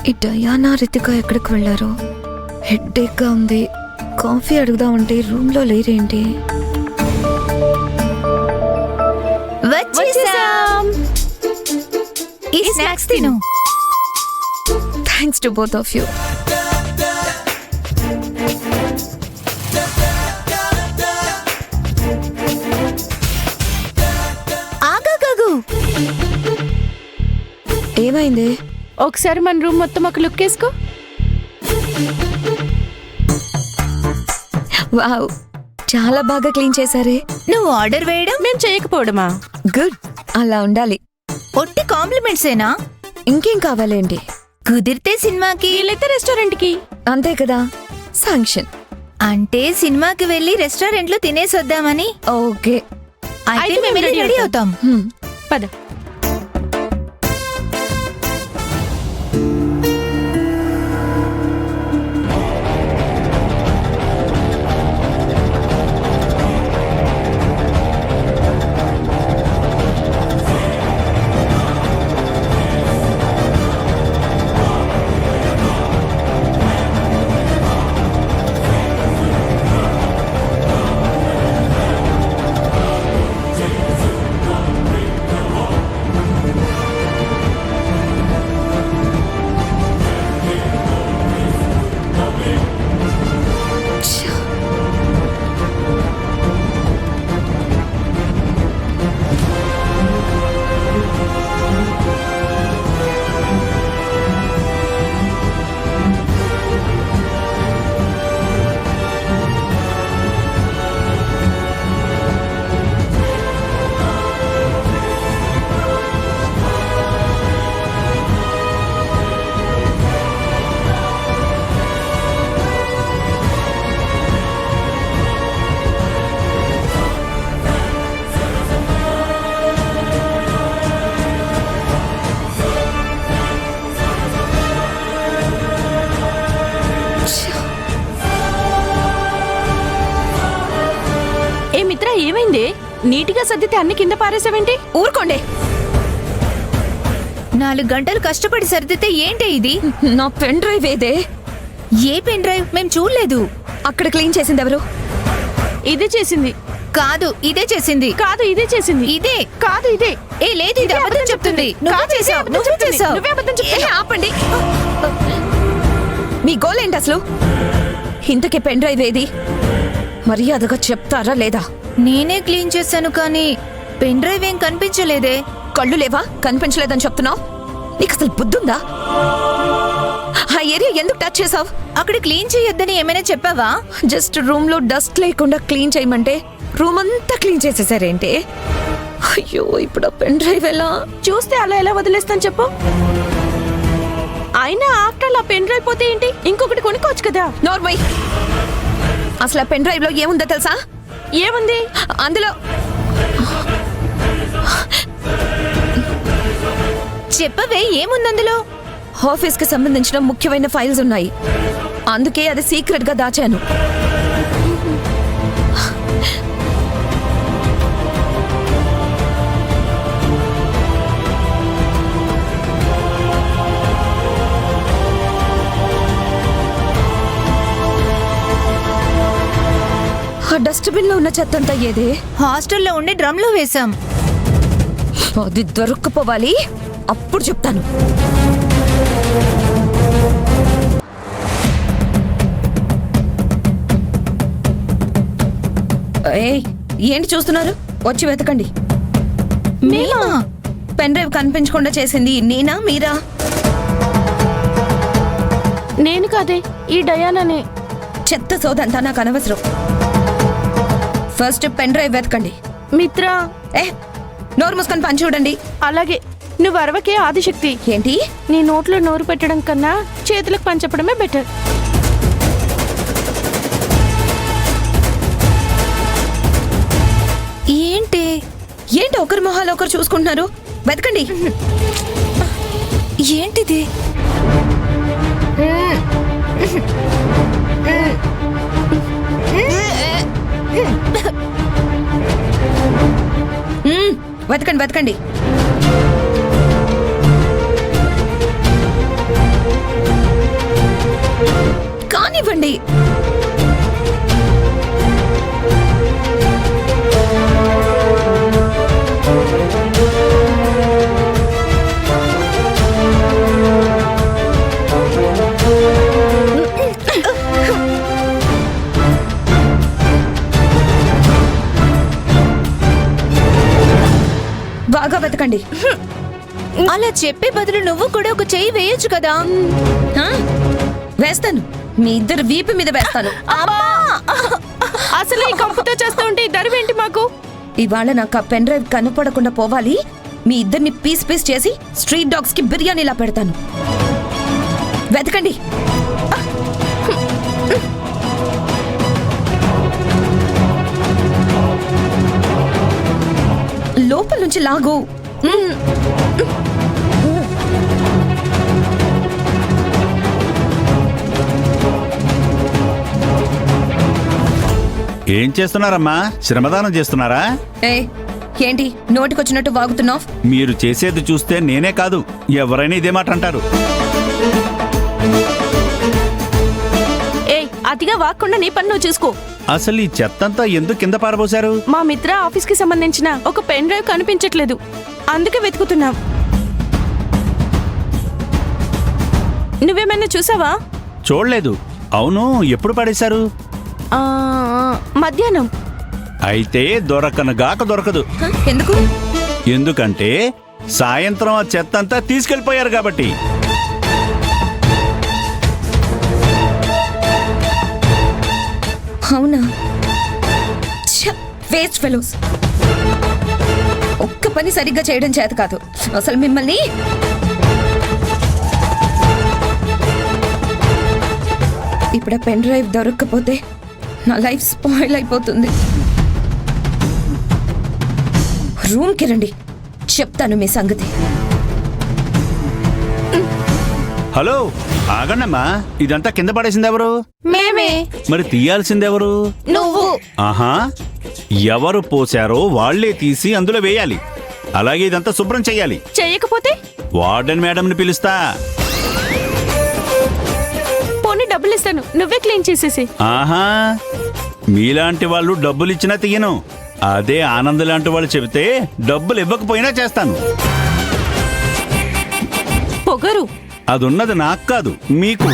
ఈ డయానా రితిక ఎక్కడికి వెళ్ళారో? హెడ్ఏక్గా ఉంది. కాఫీ అడుగుదామంటే రూమ్లో లేరేంటి? వచ్చేసాం. ఈ స్నాక్స్ తిను. Thanks to both of you. ఆగాగాగు. ఏమైంది? ఒకసారి మన రూమ్ మొత్తం ఒక లుక్ వేసుకో. వావ్, చాలా బాగా క్లీన్ చేశారే. నువ్వు ఆర్డర్ వేయడం మేము చేయకపోవడమా? గుడ్, అలా ఉండాలి. ఒట్టి కాంప్లిమెంట్సేనా? ఇంకేం కావాలేంటి? కుదిరితే సినిమాకి, వీళ్ళైతే రెస్టారెంట్ కి. అంతే కదా, శాంక్షన్. అంటే సినిమాకి వెళ్ళి రెస్టారెంట్ లో తినేసొద్దామని. ఓకే, అయితే మేము రెడీ అవుతాం. పద. ఏ మిత్ర, ఏమైంది? నీటిగా సర్దితే అన్ని కింద పారేసావేంటి? ఊరుకోండి. 4 గంటలు కష్టపడి సర్దితే ఏంటి ఇది? నా పెన్ డ్రైవ్ ఏదే? A pen drive? మేము చూడలేదు. అక్కడ క్లీన్ చేసింది ఎవరు? ఇదే చేసింది. కాదు, ఇదే చేసింది. కాదు, ఇదే చేసింది. ఇదే కాదు, ఇదే. ఏ లేదు, ఇది అబద్ధం చెప్తుంది. నువ్వే చేసావు, నువ్వే చేసావు. నువ్వే అబద్ధం చెప్తున్నావు. ఆపండి. మీ గోల్ ఏంటి అసలు? ఇంతకీ పెన్ డ్రైవ్ ఏది? మర్యాదగా చెప్తారా లేదా? నేనే క్లీన్ చేశాను కానీ పెన్ డ్రైవ్ ఏం కనిపించలేదే. కళ్ళు లేవా? కనిపించలేదని చెప్తున్నావు? నీకు అసలు బుద్ధుందా? ఆ ఏరియా ఎందుకు టచ్ చేసావు? అక్కడ క్లీన్ చేయొద్దని ఏమైనా చెప్పావా? జస్ట్ రూమ్ లో డస్ట్ లేకుండా క్లీన్ చేయమంటే రూమ్ అంతా క్లీన్ చేసేసారేంటి? అయ్యో, ఇప్పుడు ఆ పెన్ డ్రైవ్ ఎలా? చూస్తే అలా ఎలా వదిలేస్తాను చెప్పు. అయినా ఆఫ్టర్ ఆ పెన్ డ్రైవ్ పోతే ఏంటి? ఇంకొకటి కొనుక్కోవచ్చు కదా. నార్మల్. అసలు ఆ పెన్ డ్రైవ్ లో ఏముందో తెలుసా? ఏముంది అందులో? చెప్పవే, ఏముంది అందులో? ఆఫీస్ కి సంబంధించిన ముఖ్యమైన ఫైల్స్ ఉన్నాయి. అందుకే అది సీక్రెట్ గా దాచాను. ఆ డస్ట్బిన్ లో ఉన్న చెత్త అంతా ఏదే? హాస్టల్లో ఉండే డ్రమ్ లో వేశాం. అది దొరక్కపోవాలి, అప్పుడు చెప్తాను. ఏయ్, ఏంటి చూస్తున్నారు? వచ్చి వెతకండి. మేమా? పెన్ డ్రైవ్ కనిపించకుండా చేసింది నేనా మీరా? నేను కాదే, ఈ డయానానే. చెత్త సోదంతా నాకు అనవసరం. ఫస్ట్ పెన్ డ్రైవ్ వెతకండి. మిత్ర, నోరు మూసుకొని పని చూడండి. అలాగే. నువ్వు అరవకే ఆదిశక్తి. ఏంటి? నీ నోట్లో నోరు పెట్టడం కన్నా చేతులకు పని చెప్పడమే బెటర్. ఏంటి ఏంటి ఒకరి మొహాలు ఒకరు చూసుకుంటున్నారు? వెతకండి. ఏంటిది? వెతకండి వెతకండి. వెతకండి. బాగా వెతకండి. అలా చెప్పే బదులు నువ్వు కూడా ఒక చెయ్యి వేయొచ్చు కదా. ఆ? వేస్తాను. మీ ఇద్దరు వీపు మీద వేస్తాను. అసలు ఈ కంపుతో చేస్తూ ఉంటే ఈ దరివేంటి మాకు? ఇవాళ నాకు ఆ పెన్ డ్రైవ్ కనపడకుండా పోవాలి. మీ ఇద్దరిని పీస్ పీస్ చేసి స్ట్రీట్ డాగ్స్ కి బిర్యానీలా పెడతాను. వెతకండి. లోపల నుంచి లాగు. ఏం చేస్తున్నారమ్మా? శ్రమదానం చేస్తున్నారా? ఏంటి నోటికొచ్చినట్టు వాగుతున్నావు? మీరు చేసేది చూస్తే నేనే కాదు, ఎవరైనా ఇదే మాట అంటారు. ఏయ్, అతిగా వాక్కుండా నీ పని నువ్వు చూసుకో. అసలు ఈ చెత్తంతా ఎందుకు కింద పారబోశారు? మా మిత్ర ఆఫీస్ కి సంబంధించిన ఒక పెన్ డ్రైవ్ కనిపించట్లేదు, అందుకే వెతుకుతున్నాం. నువ్వేమైనా చూసావా? చూడలేదు. అవును, ఎప్పుడు పడేశారు? ఆ, మధ్యాహ్నం. అయితే దొరకనగాక దొరకదు. ఎందుకు? ఎందుకంటే సాయంత్రం ఆ చెత్తంతా తీసుకెళ్లిపోయారు కాబట్టి. అవునా? Waste fellows. ఒక్క పని సరిగ్గా చేయడం చేత కాదు. అసలు మిమ్మల్ని ఇప్పుడు పెన్ డ్రైవ్ దొరక్కపోతే నా లైఫ్ స్పాయిల్ అయిపోతుంది. రూమ్కి రండి, చెప్తాను మీ సంగతి. హలో, ఆగండమ్మా. ఇదంతా కింద పడేసింది ఎవరు? మేమే. మరి తీయాల్సిందెవరు? నువ్వు. ఆహా, ఎవరు పోశారో వాళ్లే తీసి అందులో వేయాలి. అలాగే ఇదంతా శుభ్రం చెయ్యాలి. చెయ్యకపోతే వార్డెన్ మేడంని పిలుస్తా. పోనీ డబ్బులు ఇస్తాను, నువ్వే క్లీన్ చేసేసి. ఆహా, మీలాంటి వాళ్ళు డబ్బులిచ్చినా తీయను. అదే ఆనంద్ లాంటి వాళ్ళు చెబితే డబ్బులు ఇవ్వకపోయినా చేస్తాను. పొగరు. అదున్నది నాకు కాదు, మీకు.